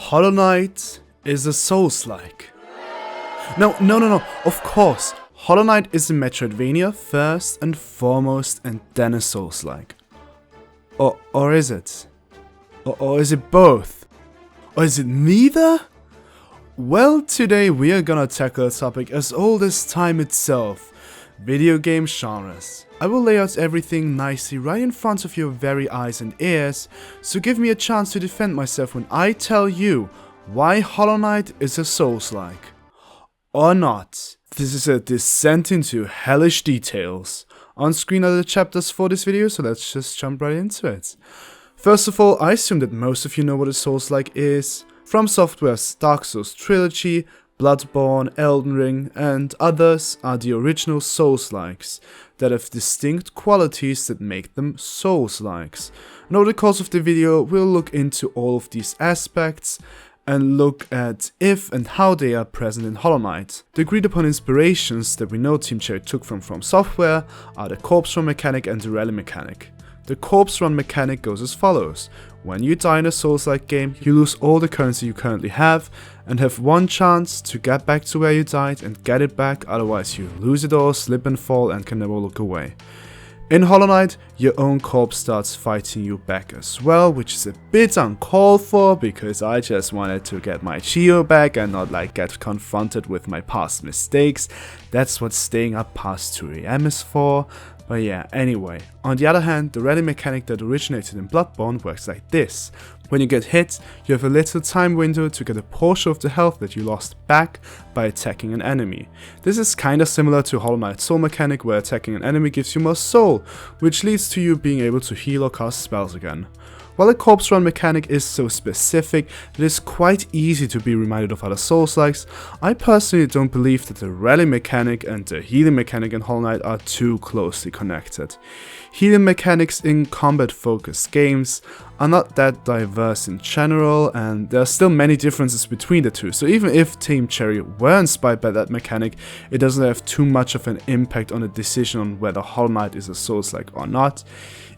Hollow Knight is a Soulslike. No. Of course, Hollow Knight is a Metroidvania first and foremost, and then a Soulslike. Or is it? Or is it both? Or is it neither? Well, today we are gonna tackle a topic as old as time itself: video game genres. I will lay out everything nicely right in front of your very eyes and ears, so give me a chance to defend myself when I tell you why Hollow Knight is a Soulslike. Or not. This is a descent into hellish details. On screen are the chapters for this video, so let's just jump right into it. First of all, I assume that most of you know what a Soulslike is. Fromsoftware's Dark Souls trilogy, Bloodborne, Elden Ring, and others are the original Soulslikes that have distinct qualities that make them Soulslikes. And over the course of the video, we'll look into all of these aspects and look at if and how they are present in Hollow Knight. The agreed upon inspirations that we know Team Cherry took from Fromsoftware are the corpse run mechanic and the rally mechanic. The corpse run mechanic goes as follows: when you die in a Souls-like game, you lose all the currency you currently have and have one chance to get back to where you died and get it back, otherwise you lose it all, slip and fall, and can never look away. In Hollow Knight, your own corpse starts fighting you back as well, which is a bit uncalled for because I just wanted to get my Geo back and not get confronted with my past mistakes. That's what staying up past 2 AM is for. But yeah, anyway. On the other hand, the rally mechanic that originated in Bloodborne works like this. When you get hit, you have a little time window to get a portion of the health that you lost back by attacking an enemy. This is kinda similar to Hollow Knight's soul mechanic, where attacking an enemy gives you more soul, which leads to you being able to heal or cast spells again. While the corpse run mechanic is so specific, it is quite easy to be reminded of other Soulslikes. I personally don't believe that the rally mechanic and the healing mechanic in Hollow Knight are too closely connected. Healing mechanics in combat-focused games are not that diverse in general, and there are still many differences between the two, so even if Team Cherry were inspired by that mechanic, it doesn't have too much of an impact on the decision on whether Hollow Knight is a Souls-like or not,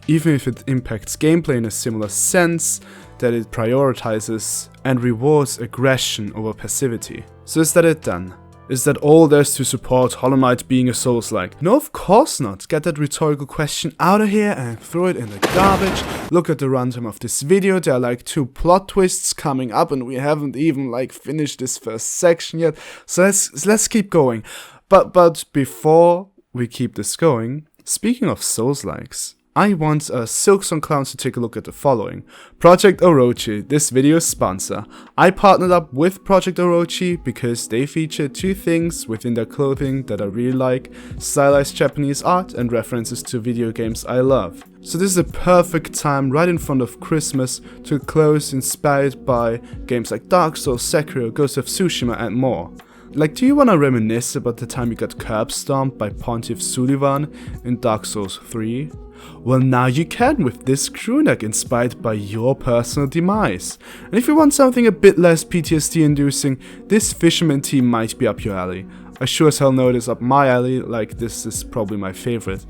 even if it impacts gameplay in a similar sense that it prioritizes and rewards aggression over passivity. So is that it then? Is that all there's to support Hollow Knight being a Souls-like? No, of course not. Get that rhetorical question out of here and throw it in the garbage. Look at the runtime of this video. There are 2 plot twists coming up and we haven't even finished this first section yet. So let's keep going. But before we keep this going, speaking of Souls-likes, I want Silksong clowns to take a look at the following. Project Orochi, this video's sponsor. I partnered up with Project Orochi because they feature 2 things within their clothing that I really like: stylized Japanese art and references to video games I love. So this is a perfect time right in front of Christmas to clothes inspired by games like Dark Souls, Sekiro, Ghost of Tsushima and more. Do you wanna reminisce about the time you got curb stomped by Pontiff Sulivan in Dark Souls 3? Well, now you can with this crewneck inspired by your personal demise. And if you want something a bit less PTSD inducing, this fisherman tee might be up your alley. I sure as hell know it is up my alley, this is probably my favorite.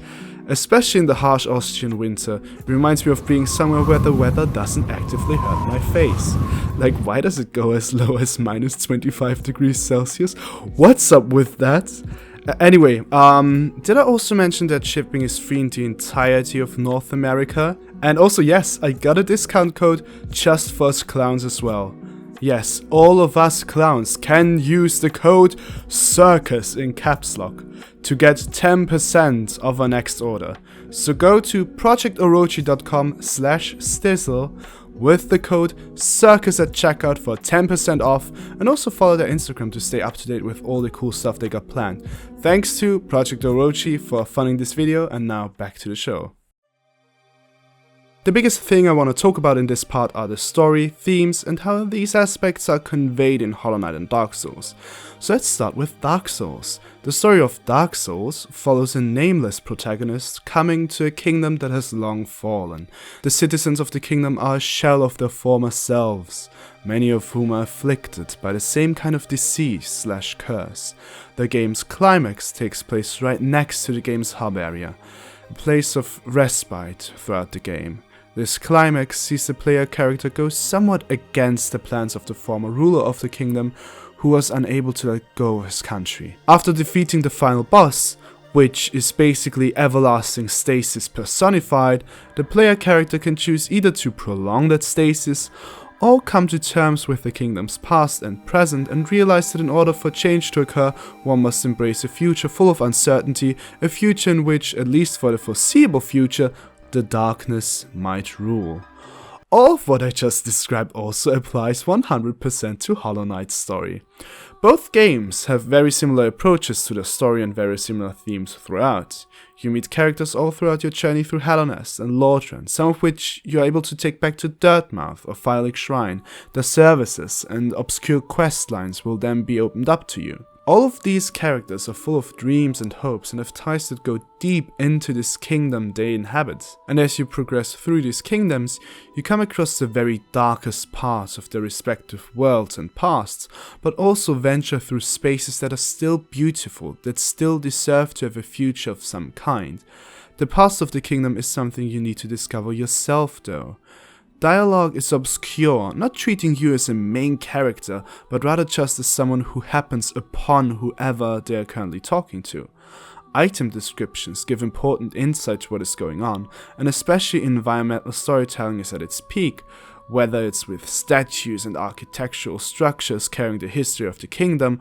Especially in the harsh Austrian winter, it reminds me of being somewhere where the weather doesn't actively hurt my face. Why does it go as low as minus 25 degrees Celsius? What's up with that? Anyway, did I also mention that shipping is free in the entirety of North America? And also, yes, I got a discount code just for us clowns as well. Yes, all of us clowns can use the code CIRCUS in caps lock to get 10% of our next order. So go to projectorochi.com/stizzl with the code CIRCUS at checkout for 10% off, and also follow their Instagram to stay up to date with all the cool stuff they got planned. Thanks to Project Orochi for funding this video, and now back to the show. The biggest thing I want to talk about in this part are the story, themes, and how these aspects are conveyed in Hollow Knight and Dark Souls. So let's start with Dark Souls. The story of Dark Souls follows a nameless protagonist coming to a kingdom that has long fallen. The citizens of the kingdom are a shell of their former selves, many of whom are afflicted by the same kind of disease/curse. The game's climax takes place right next to the game's hub area, a place of respite throughout the game. This climax sees the player character go somewhat against the plans of the former ruler of the kingdom, who was unable to let go of his country. After defeating the final boss, which is basically everlasting stasis personified, the player character can choose either to prolong that stasis or come to terms with the kingdom's past and present and realize that in order for change to occur, one must embrace a future full of uncertainty, a future in which, at least for the foreseeable future, the darkness might rule. All of what I just described also applies 100% to Hollow Knight's story. Both games have very similar approaches to the story and very similar themes throughout. You meet characters all throughout your journey through Hallownest and Lordran, some of which you are able to take back to Dirtmouth or Firelink Shrine. The services and obscure quest lines will then be opened up to you. All of these characters are full of dreams and hopes and have ties that go deep into this kingdom they inhabit. And as you progress through these kingdoms, you come across the very darkest parts of their respective worlds and pasts, but also venture through spaces that are still beautiful, that still deserve to have a future of some kind. The past of the kingdom is something you need to discover yourself though. Dialogue is obscure, not treating you as a main character, but rather just as someone who happens upon whoever they are currently talking to. Item descriptions give important insight to what is going on, and especially environmental storytelling is at its peak, whether it's with statues and architectural structures carrying the history of the kingdom,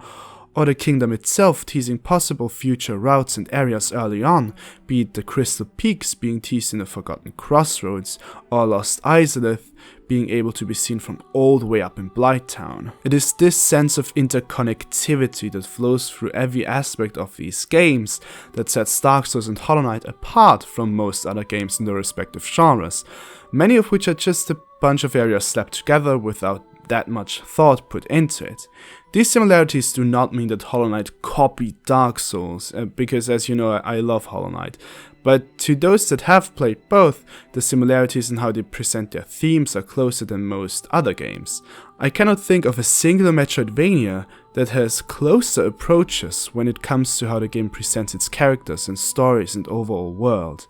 or the kingdom itself teasing possible future routes and areas early on, be it the Crystal Peaks being teased in the Forgotten Crossroads, or Lost Izalith being able to be seen from all the way up in Blighttown. It is this sense of interconnectivity that flows through every aspect of these games that sets Dark Souls and Hollow Knight apart from most other games in their respective genres, many of which are just a bunch of areas slapped together without that much thought put into it. These similarities do not mean that Hollow Knight copied Dark Souls, because as you know I love Hollow Knight, but to those that have played both, the similarities in how they present their themes are closer than most other games. I cannot think of a single Metroidvania that has closer approaches when it comes to how the game presents its characters and stories and overall world.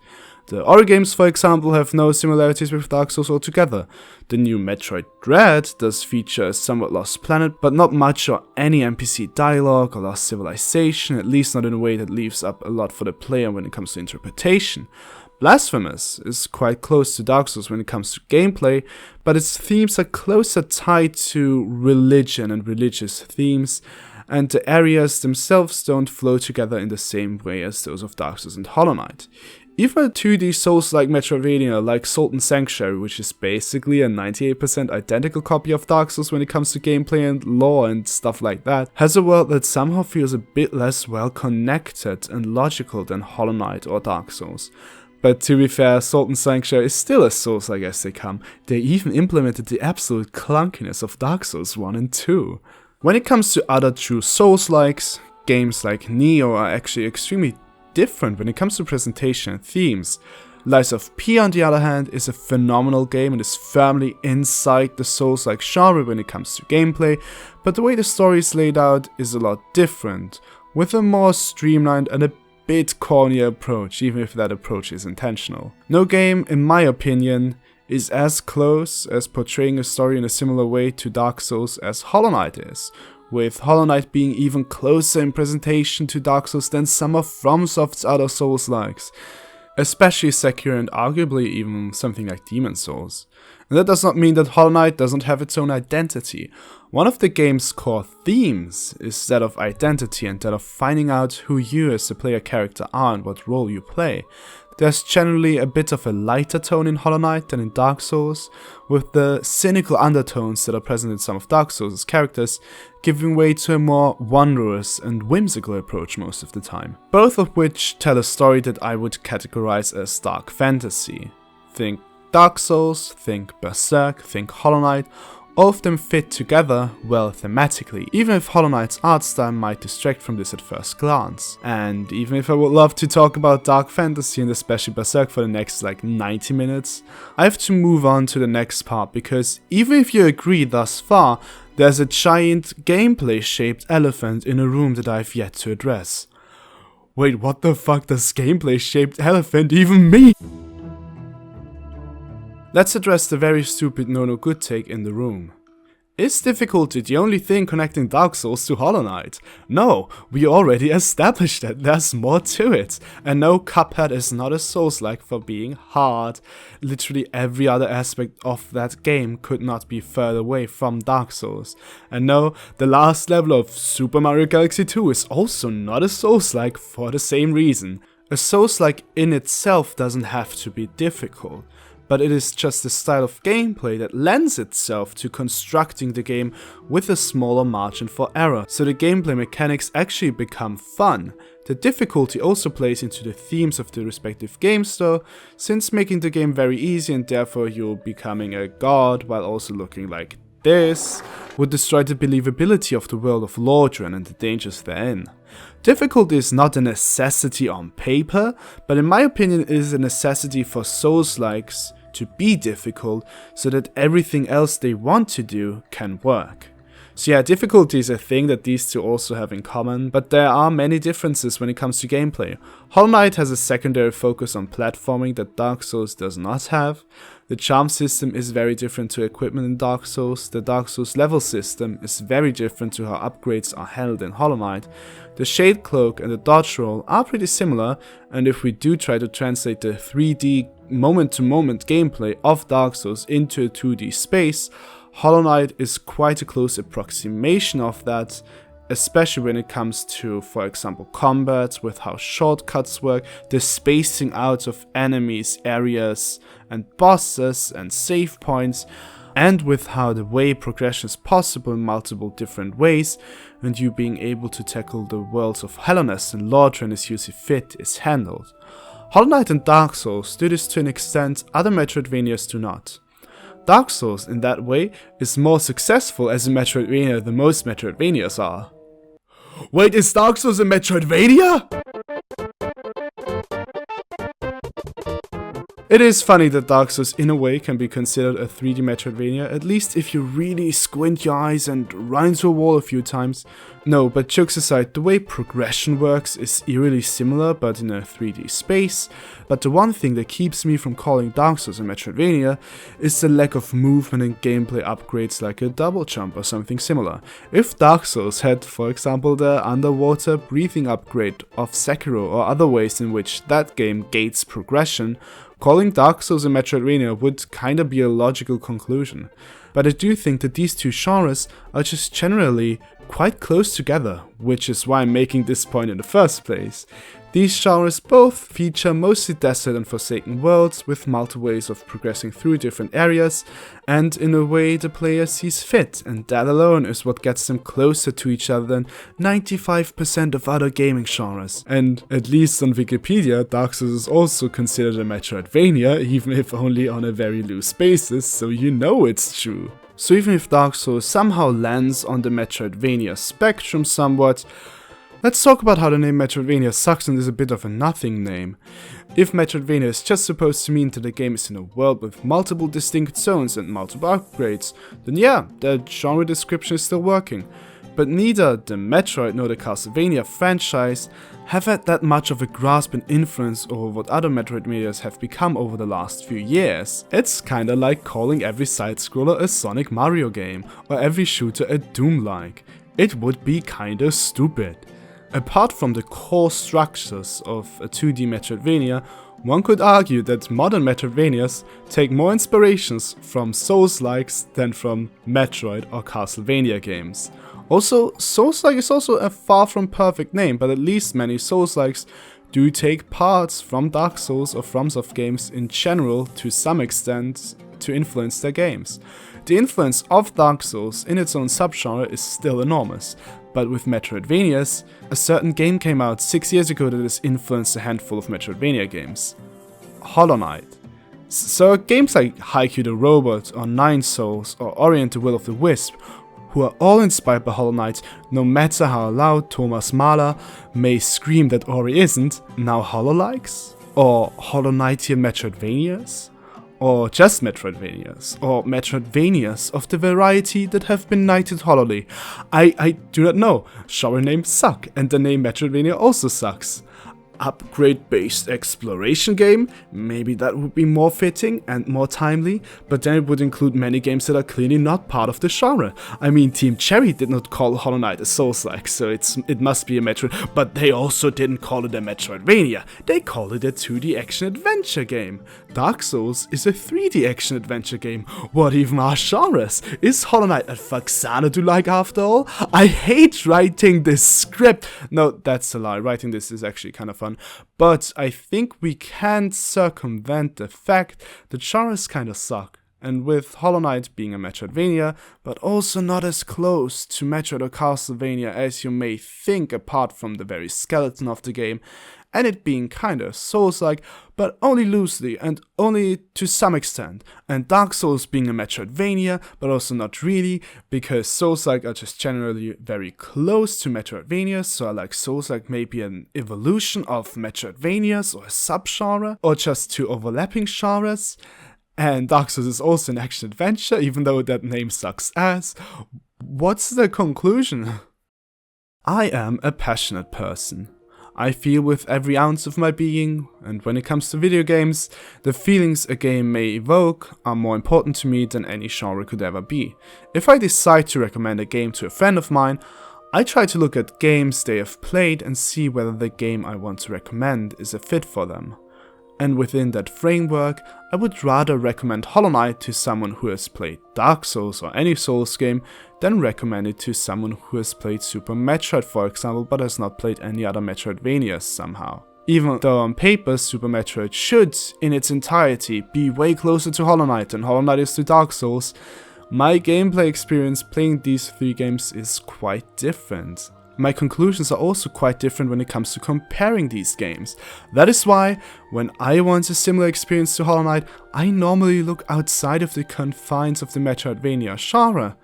The Ori games, for example, have no similarities with Dark Souls altogether. The new Metroid Dread does feature a somewhat lost planet, but not much or any NPC dialogue or lost civilization, at least not in a way that leaves up a lot for the player when it comes to interpretation. Blasphemous is quite close to Dark Souls when it comes to gameplay, but its themes are closer tied to religion and religious themes, and the areas themselves don't flow together in the same way as those of Dark Souls and Hollow Knight. Even a 2D Souls-like Metroidvania like Sultan Sanctuary, which is basically a 98% identical copy of Dark Souls when it comes to gameplay and lore and stuff like that, has a world that somehow feels a bit less well connected and logical than Hollow Knight or Dark Souls. But to be fair, Sultan Sanctuary is still as Souls-like as they come. They even implemented the absolute clunkiness of Dark Souls 1 and 2. When it comes to other true Souls-likes, games like Nioh are actually extremely different when it comes to presentation and themes. Lies of P, on the other hand, is a phenomenal game and is firmly inside the Souls-like genre when it comes to gameplay, but the way the story is laid out is a lot different, with a more streamlined and a bit cornier approach, even if that approach is intentional. No game, in my opinion, is as close as portraying a story in a similar way to Dark Souls as Hollow Knight is, with Hollow Knight being even closer in presentation to Dark Souls than some of FromSoft's other Souls-likes, especially Sekiro and arguably even something like Demon's Souls. And that does not mean that Hollow Knight doesn't have its own identity. One of the game's core themes is that of identity and that of finding out who you as a player character are and what role you play. There's generally a bit of a lighter tone in Hollow Knight than in Dark Souls, with the cynical undertones that are present in some of Dark Souls' characters giving way to a more wondrous and whimsical approach most of the time. Both of which tell a story that I would categorize as dark fantasy. Think Dark Souls, think Berserk, think Hollow Knight. All of them fit together well thematically, even if Hollow Knight's art style might distract from this at first glance. And even if I would love to talk about dark fantasy and especially Berserk for the next 90 minutes, I have to move on to the next part, because even if you agree thus far, there's a giant gameplay shaped elephant in a room that I've yet to address. Wait, what the fuck does gameplay shaped elephant even mean? Let's address the very stupid no good take in the room. Is difficulty the only thing connecting Dark Souls to Hollow Knight? No, we already established that there's more to it. And no, Cuphead is not a Souls-like for being hard. Literally every other aspect of that game could not be further away from Dark Souls. And no, the last level of Super Mario Galaxy 2 is also not a Souls-like for the same reason. A Souls-like in itself doesn't have to be difficult, but it is just a style of gameplay that lends itself to constructing the game with a smaller margin for error, so the gameplay mechanics actually become fun. The difficulty also plays into the themes of the respective games though, since making the game very easy and therefore you're becoming a god while also looking like this would destroy the believability of the world of Lordran and the dangers therein. Difficulty is not a necessity on paper, but in my opinion it is a necessity for Souls-likes to be difficult so that everything else they want to do can work. So yeah, difficulty is a thing that these two also have in common, but there are many differences when it comes to gameplay. Hollow Knight has a secondary focus on platforming that Dark Souls does not have. The charm system is very different to equipment in Dark Souls. The Dark Souls level system is very different to how upgrades are handled in Hollow Knight. The Shade Cloak and the Dodge Roll are pretty similar, and if we do try to translate the 3D moment-to-moment gameplay of Dark Souls into a 2D space, Hollow Knight is quite a close approximation of that, especially when it comes to, for example, combats, with how shortcuts work, the spacing out of enemies, areas, and bosses, and save points, and with how the way progression is possible in multiple different ways, and you being able to tackle the worlds of Hallownest and Lordran as you see fit is handled. Hollow Knight and Dark Souls do this to an extent other Metroidvanias do not. Dark Souls, in that way, is more successful as a Metroidvania than most Metroidvanias are. Wait, is Dark Souls a Metroidvania? It is funny that Dark Souls in a way can be considered a 3D Metroidvania, at least if you really squint your eyes and run into a wall a few times. No, but jokes aside, the way progression works is eerily similar but in a 3D space, but the one thing that keeps me from calling Dark Souls a Metroidvania is the lack of movement and gameplay upgrades like a double jump or something similar. If Dark Souls had, for example, the underwater breathing upgrade of Sekiro or other ways in which that game gates progression, calling Dark Souls a Metroidvania would kinda be a logical conclusion. But I do think that these two genres are just generally quite close together, which is why I'm making this point in the first place. These genres both feature mostly desolate and forsaken worlds with multiple ways of progressing through different areas and in a way the player sees fit, and that alone is what gets them closer to each other than 95% of other gaming genres. And at least on Wikipedia, Dark Souls is also considered a Metroidvania, even if only on a very loose basis, so you know it's true. So even if Dark Souls somehow lands on the Metroidvania spectrum somewhat, let's talk about how the name Metroidvania sucks and is a bit of a nothing name. If Metroidvania is just supposed to mean that the game is in a world with multiple distinct zones and multiple upgrades, then yeah, the genre description is still working. But neither the Metroid nor the Castlevania franchise have had that much of a grasp and influence over what other Metroidvanias have become over the last few years. It's kinda like calling every side-scroller a Sonic Mario game, or every shooter a Doom-like. It would be kinda stupid. Apart from the core structures of a 2D Metroidvania, one could argue that modern Metroidvanias take more inspirations from Souls-likes than from Metroid or Castlevania games. Also, Soulslike is also a far from perfect name, but at least many Souls-likes do take parts from Dark Souls or FromSoft games in general to some extent to influence their games. The influence of Dark Souls in its own subgenre is still enormous, but with Metroidvanias, a certain game came out 6 years ago that has influenced a handful of Metroidvania games. Hollow Knight. So games like Haikyuu the Robot or Nine Souls or Ori and the Will of the Wisp, who are all inspired by Hollow Knight, no matter how loud Thomas Mahler may scream that Ori isn't, now Hollow-likes? Or Hollow Knightian Metroidvanias? Or just Metroidvanias? Or Metroidvanias of the variety that have been knighted hollowly? I do not know. Genre names suck, and the name Metroidvania also sucks. upgrade-based exploration game, maybe that would be more fitting and more timely, but then it would include many games that are clearly not part of the genre. I mean, Team Cherry did not call Hollow Knight a Soulslike, so it must be a Metroid, but they also didn't call it a Metroidvania. They called it a 2D action-adventure game. Dark Souls is a 3D action-adventure game. What even are genres? Is Hollow Knight a Faxana to like after all? I hate writing this script. No, that's a lie. Writing this is actually kind of fun. But I think we can't circumvent the fact that genres kind of suck. And with Hollow Knight being a Metroidvania, but also not as close to Metroid or Castlevania as you may think apart from the very skeleton of the game, and it being kinda Souls-like, but only loosely and only to some extent, and Dark Souls being a Metroidvania, but also not really, because Souls-like are just generally very close to Metroidvanias, so I like Souls-like maybe an evolution of Metroidvanias or a subgenre, or just two overlapping genres. And Dark Souls is also an action-adventure, even though that name sucks ass. What's the conclusion? I am a passionate person. I feel with every ounce of my being, and when it comes to video games, the feelings a game may evoke are more important to me than any genre could ever be. If I decide to recommend a game to a friend of mine, I try to look at games they have played and see whether the game I want to recommend is a fit for them. And within that framework, I would rather recommend Hollow Knight to someone who has played Dark Souls or any Souls game than recommend it to someone who has played Super Metroid, for example, but has not played any other Metroidvanias somehow. Even though on paper Super Metroid should, in its entirety, be way closer to Hollow Knight than Hollow Knight is to Dark Souls, my gameplay experience playing these three games is quite different. My conclusions are also quite different when it comes to comparing these games. That is why, when I want a similar experience to Hollow Knight, I normally look outside of the confines of the Metroidvania genre.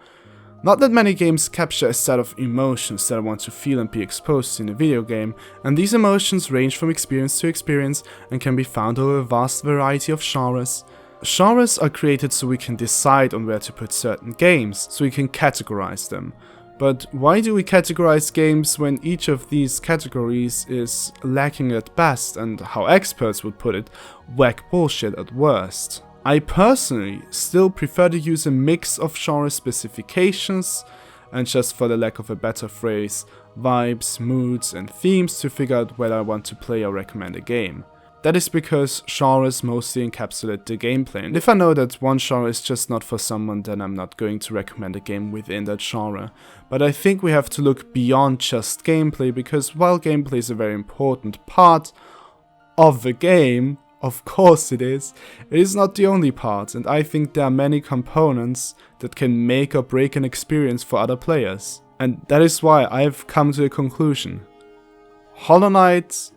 Not that many games capture a set of emotions that I want to feel and be exposed to in a video game, and these emotions range from experience to experience and can be found over a vast variety of genres. Genres are created so we can decide on where to put certain games, so we can categorize them. But why do we categorize games when each of these categories is lacking at best and, how experts would put it, whack bullshit at worst? I personally still prefer to use a mix of genre specifications and, just for the lack of a better phrase, vibes, moods and themes to figure out whether I want to play or recommend a game. That is because genres mostly encapsulate the gameplay, and if I know that one genre is just not for someone, then I'm not going to recommend a game within that genre. But I think we have to look beyond just gameplay, because while gameplay is a very important part of the game, of course it is not the only part, and I think there are many components that can make or break an experience for other players. And that is why I've come to a conclusion. Hollow Knight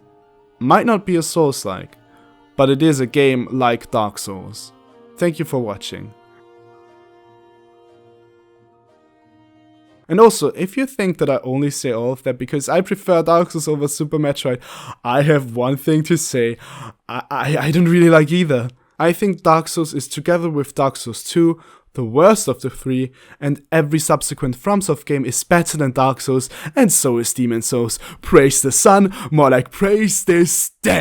might not be a Souls-like, but it is a game like Dark Souls. Thank you for watching. And also, if you think that I only say all of that because I prefer Dark Souls over Super Metroid, I have one thing to say. I don't really like either. I think Dark Souls is, together with Dark Souls 2, the worst of the three, and every subsequent Fromsoft game is better than Dark Souls, and so is Demon's Souls. Praise the sun, more like praise this day.